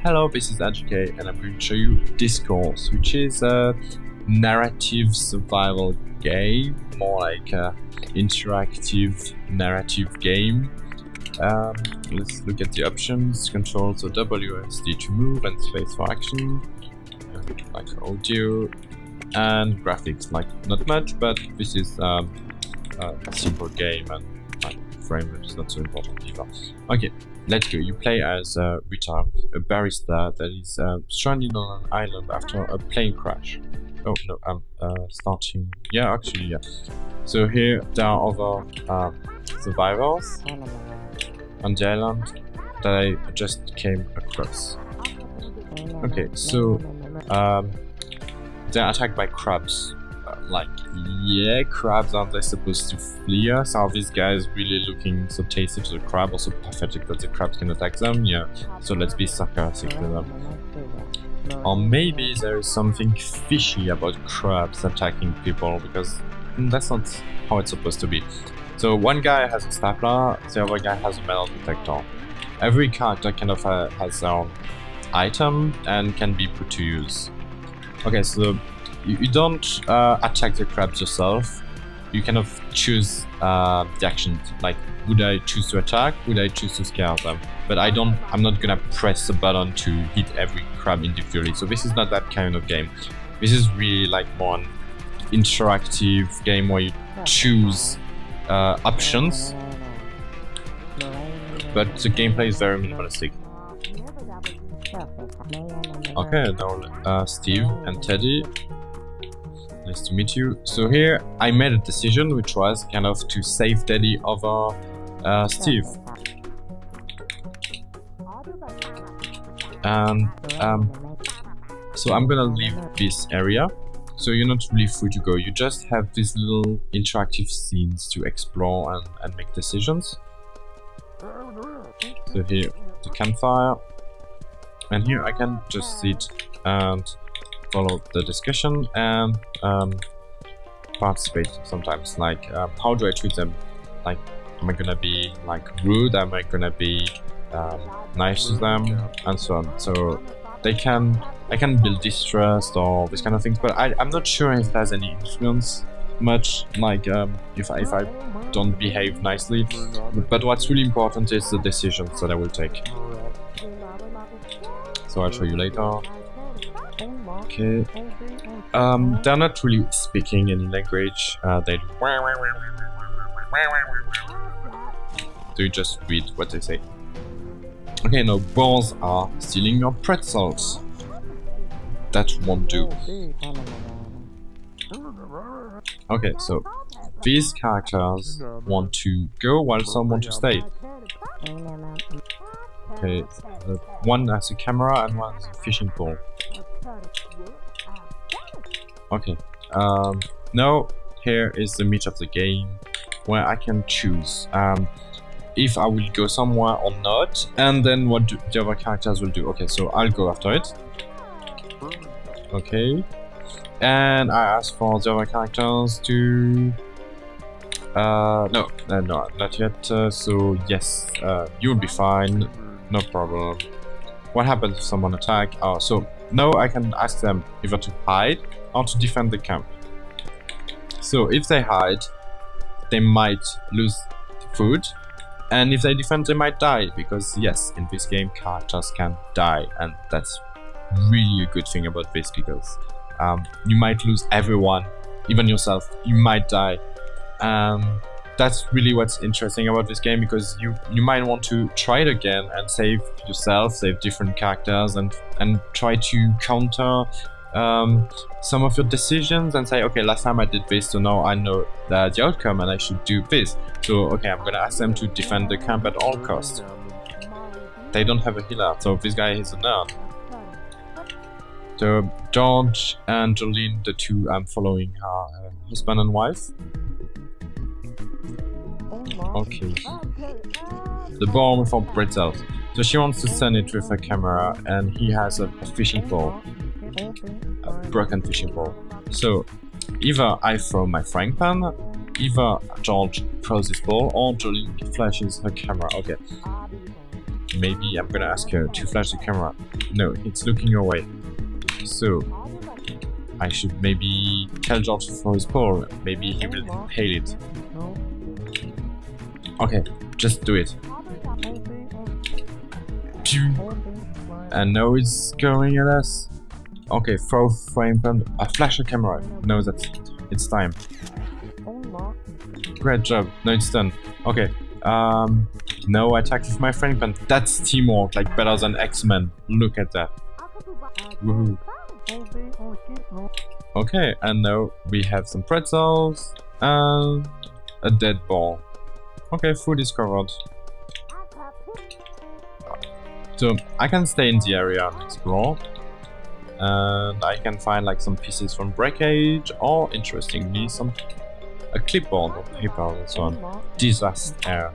Hello, this is Owlchemy and I'm going to show you Dyscourse, which is a narrative survival game, more like a interactive narrative game. Let's look at the options. Control, so WSD to move and space for action, like audio, and graphics, like not much, but this is a simple game and frame rate is not so important either. Okay, let's go. You play as Rita, a barista that is stranded on an island after a plane crash. Oh no, I'm starting. Yeah, actually, yeah. So here there are other survivors on the island that I just came across. Okay, so they're attacked by crabs. Like, yeah, crabs, aren't they supposed to flee us? Are these guys really looking so tasty to the crab, or so pathetic that the crabs can attack them? Yeah, so let's be sarcastic with them. Or maybe there is something fishy about crabs attacking people, because that's not how it's supposed to be. So one guy has a stapler, the other guy has a metal detector. Every character kind of has their own item and can be put to use. Okay, so you don't attack the crabs yourself. You kind of choose the action. Like, would I choose to attack? Would I choose to scare them? But I'm not gonna press the button to hit every crab individually. So this is not that kind of game. This is really like more an interactive game where you choose options, but the gameplay is very minimalistic. Okay, now Steve and Teddy. Nice to meet you. So here I made a decision, which was kind of to save Teddy over Steve. And so I'm gonna leave this area. So you're not really free to go. You just have these little interactive scenes to explore and make decisions. So here, the campfire. And here I can just sit and follow the discussion and participate sometimes. Like, how do I treat them? Like, am I gonna be like rude? Am I gonna be nice to them? And so on. So I can build distrust or this kind of things, but I'm not sure if it has any influence much. Like, if I don't behave nicely. But what's really important is the decisions that I will take. So I'll show you later. Okay. They're not really speaking any language. They do. So you just read what they say. Okay, now boars are stealing your pretzels. That won't do. Okay, so these characters want to go while some want to stay. Okay, one has a camera and one has a fishing pole. Okay, now here is the meat of the game, where I can choose if I will go somewhere or not, and then what the other characters will do. Okay, so I'll go after it. Okay, and I ask for the other characters to... no, not yet. So yes, you'll be fine. No problem. What happens if someone attacks? Oh, so now I can ask them either to hide or to defend the camp. So if they hide, they might lose food, and if they defend, they might die, because yes, in this game characters can die, and that's really a good thing about this, because you might lose everyone, even yourself. You might die. That's really what's interesting about this game, because you might want to try it again and save yourself, save different characters, and try to counter some of your decisions and say, okay, last time I did this, so now I know the outcome and I should do this. So okay, I'm gonna ask them to defend the camp at all costs. They don't have a healer, so this guy is a nerd. So George and Jolene, the two I'm following, are husband and wife. Okay. The bomb for pretzels. So she wants to send it with a camera, and he has a fishing pole. A broken fishing pole. So either I throw my frying pan, either George throws his ball, or Jolene flashes her camera. Okay. maybe I'm gonna ask her to flash the camera. No, it's looking away. So I should maybe tell George for his pole. Maybe he will inhale it. Okay, just do it. Pew. And now it's going at us. Okay, throw frame pan. Flash the camera. No, it's time. Great job. No, it's done. Okay. No attack with my frame pan. That's teamwork, like better than X-Men. Look at that. Woohoo. Okay, and now we have some pretzels and a dead ball. Okay, food is covered. So I can stay in the area and explore. And I can find like some pieces from breakage or interestingly a clipboard or paper and so on. Disaster.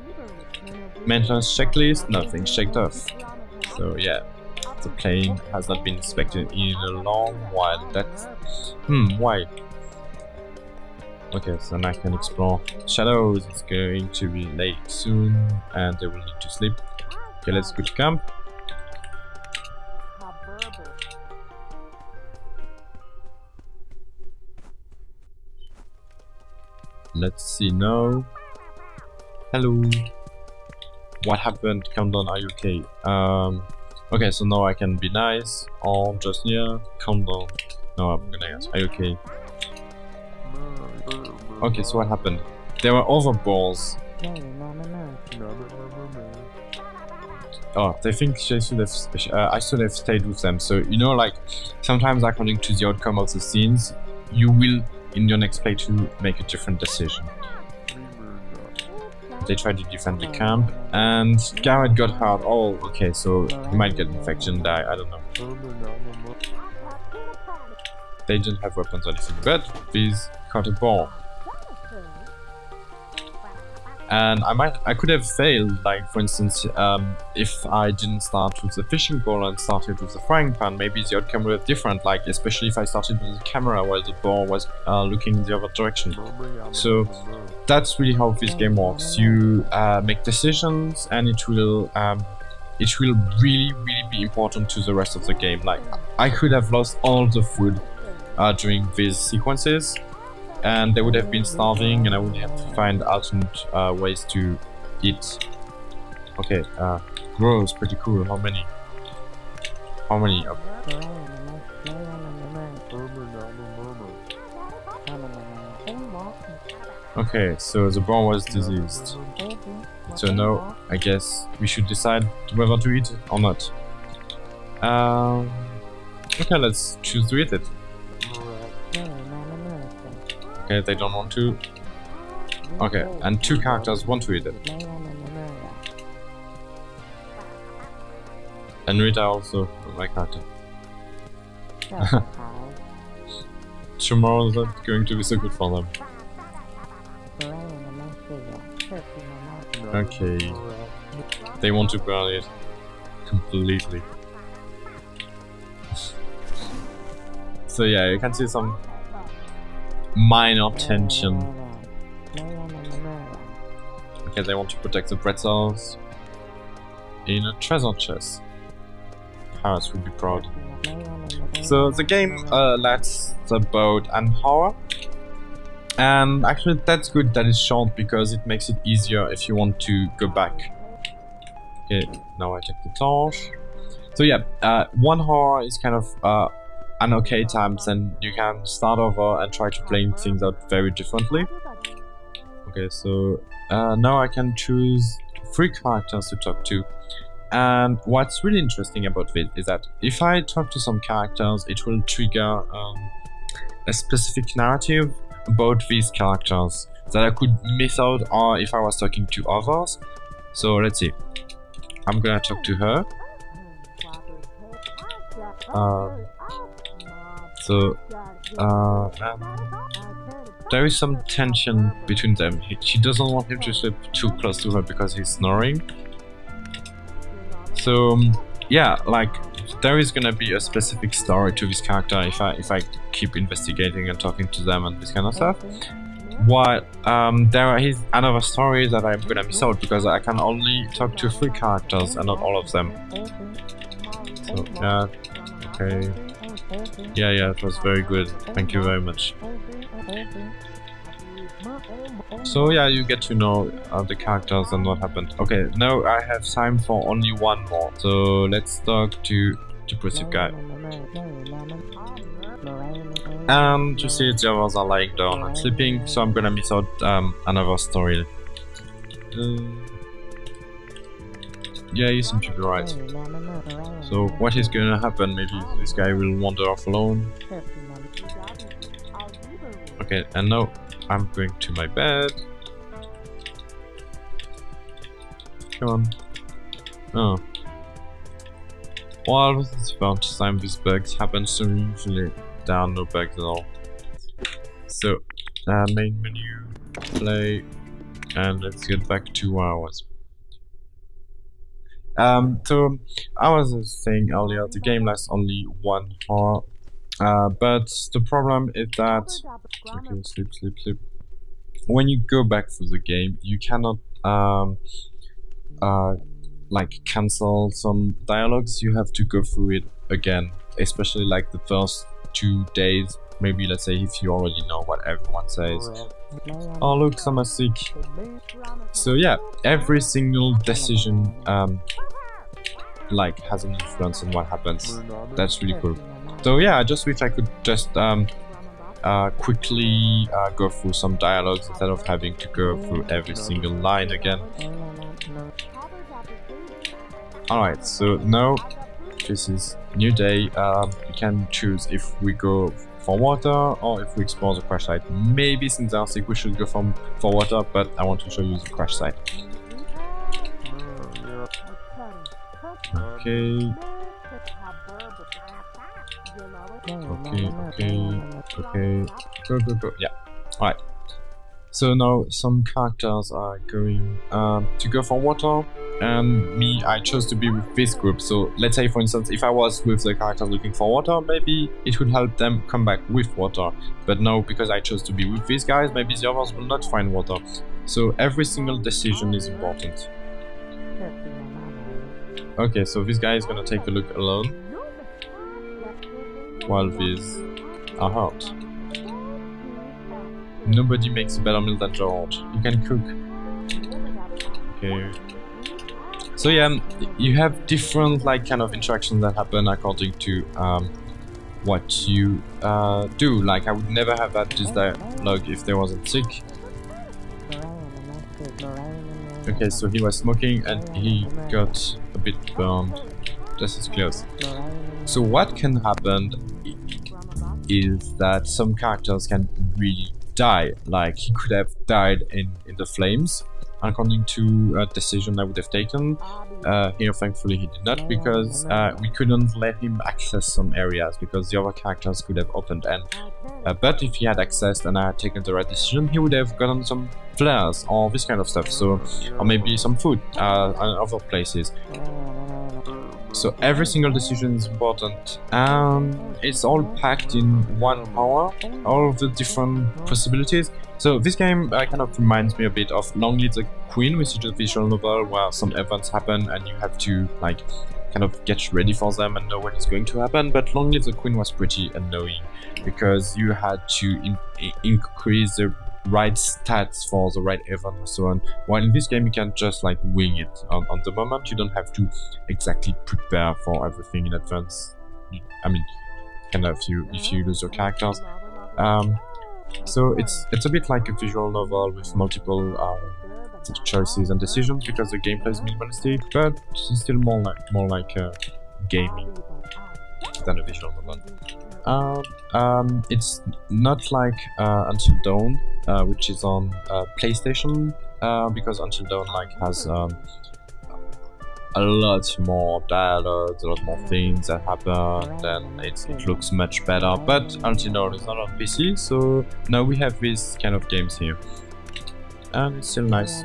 Maintenance checklist, nothing checked off. So yeah, the plane has not been inspected in a long while. That's why? Okay, so now I can explore. Shadows is going to be late soon and they will need to sleep. Okay, let's go to camp. Let's see now. Hello. What happened? Countdown, are you okay? Okay, so now I can be nice or just countdown. No, I'm gonna ask. Are you okay? Okay, so what happened? There were other balls. Oh, they think I should have stayed with them. So you know, like sometimes according to the outcome of the scenes, you will in your next play to make a different decision. They tried to defend the camp, and Garrett got hurt. Oh, okay, so he might get infection, die. I don't know. They didn't have weapons or anything, but these caught a ball. And I could have failed, like for instance, if I didn't start with the fishing pole and started with the frying pan, maybe the outcome would have different, like especially if I started with the camera while the ball was looking in the other direction. So that's really how this game works. You make decisions and it will really be important to the rest of the game. Like I could have lost all the food during these sequences, and they would have been starving and I would have to find alternate ways to eat. Okay, grows, pretty cool. How many? Okay, so the ball was diseased. So now, I guess we should decide whether to eat it or not. Okay, let's choose to eat it. Okay, they don't want to. Okay, and 2 characters want to eat it. And Rita also, my character. Tomorrow's not going to be so good for them. Okay, they want to burn it completely. So yeah, you can see some minor tension. Okay, they want to protect the pretzels in a treasure chest. Paris would be proud. So the game lasts about an hour. And actually that's good that it's short because it makes it easier if you want to go back. Okay, now I take the torch. So yeah, 1 hour is kind of an okay time, then you can start over and try to play things out very differently. Okay, so now I can choose 3 characters to talk to. And what's really interesting about this is that if I talk to some characters, it will trigger a specific narrative about these characters that I could miss out or if I was talking to others. So let's see. I'm gonna talk to her. There is some tension between them. She doesn't want him to sleep too close to her because he's snoring. So yeah, like there is gonna be a specific story to this character if I keep investigating and talking to them and this kind of stuff. While there is another story that I'm gonna miss out because I can only talk to 3 characters and not all of them. So yeah, okay. Yeah, it was very good. Thank you very much. So yeah, you get to know the characters and what happened. Okay, now I have time for only one more. So let's talk to depressive guy. And you see the others are lying down and sleeping, so I'm gonna miss out another story. Yeah, you seem to be right. So what is gonna happen? Maybe this guy will wander off alone. Okay, and now I'm going to my bed. Come on. Oh. Well, it's about time these bugs happen, so usually there are no bugs at all. So, main menu, play, and let's get back to ours. So I was saying earlier, the game lasts only 1 hour, but the problem is that, okay, sleep. When you go back through the game, you cannot like cancel some dialogues. You have to go through it again, especially like the first 2 days. Maybe let's say if you already know what everyone says. Oh look, someone's sick. So yeah, every single decision like has an influence on what happens. That's really cool. So yeah, I just wish I could just quickly go through some dialogues instead of having to go through every single line again. Alright, so now this is new day. We can choose if we go for water or if we explore the crash site. Maybe since they're sick we should go for water, but I want to show you the crash site. Okay. Go. Yeah. Alright. So now some characters are going to go for water, and me, I chose to be with this group. So let's say for instance, if I was with the characters looking for water, maybe it would help them come back with water. But no, because I chose to be with these guys, maybe the others will not find water. So every single decision is important. Okay, so this guy is gonna take a look alone, while these are hurt. Nobody makes a better meal than George. You can cook. Okay. So yeah, you have different like kind of interactions that happen according to what you do. Like I would never have had this dialogue if there wasn't sick. Okay, so he was smoking and he got a bit burned. This is close. So what can happen is that some characters can really die. Like he could have died in the flames according to a decision I would have taken. Here thankfully he did not, because we couldn't let him access some areas because the other characters could have opened, and but if he had accessed and I had taken the right decision, he would have gotten some flares or this kind of stuff, so, or maybe some food and other places. So every single decision is important, and it's all packed in 1 hour, all of the different possibilities. So this game kind of reminds me a bit of Long Live the Queen, which is a visual novel where some events happen and you have to like kind of get ready for them and know what is going to happen. But Long Live the Queen was pretty annoying because you had to increase the right stats for the right event and so on. While in this game you can just like wing it on the moment. You don't have to exactly prepare for everything in advance. I mean, kind of if you lose your characters. So it's a bit like a visual novel with multiple choices and decisions because the gameplay is minimalistic, but it's still more like gaming than a visual novel. It's not like Until Dawn, which is on PlayStation, because Until Dawn like has a lot more dialogues, a lot more things that happen, and it looks much better. But Until Dawn is not on PC, so now we have these kind of games here, and it's still nice.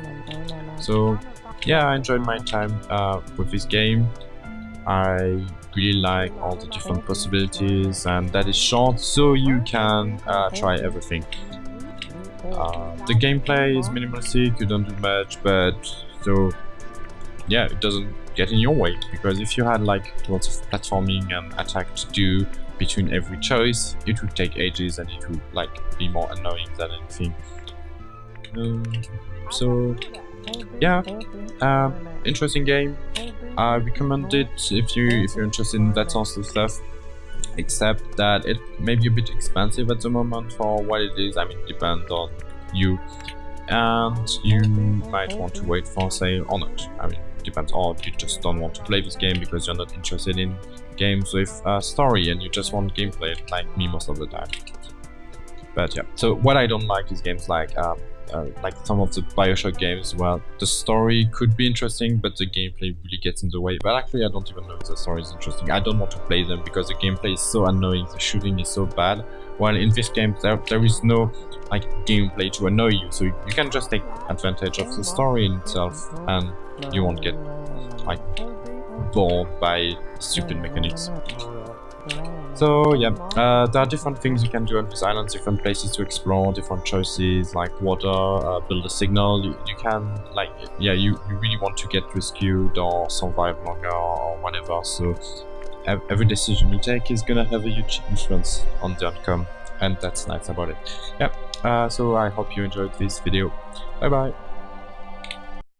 So yeah, I enjoyed my time with this game. I really like all the different possibilities, and that is short, so you can try everything. The gameplay is minimalistic, you don't do much, but so yeah, it doesn't get in your way, because if you had like lots of platforming and attack to do between every choice, it would take ages and it would like be more annoying than anything. So yeah, interesting game. I recommend it if you're interested in that sort of stuff, except that it may be a bit expensive at the moment for what it is. I mean, it depends on you, and you might want to wait for a sale or not. I mean, it depends, or you just don't want to play this game because you're not interested in games with a story and you just want gameplay, like me most of the time. But yeah, so what I don't like is games like some of the Bioshock games where the story could be interesting but the gameplay really gets in the way. But actually I don't even know if the story is interesting. I don't want to play them because the gameplay is so annoying, the shooting is so bad, while in this game there is no like gameplay to annoy you, so you can just take advantage of the story in itself and you won't get like bored by stupid mechanics. So yeah, there are different things you can do on this island, different places to explore, different choices like water, build a signal. You can like, yeah, you really want to get rescued or survive longer or whatever, so every decision you take is gonna have a huge influence on the outcome, and that's nice about it. Yeah, so I hope you enjoyed this video. Bye bye.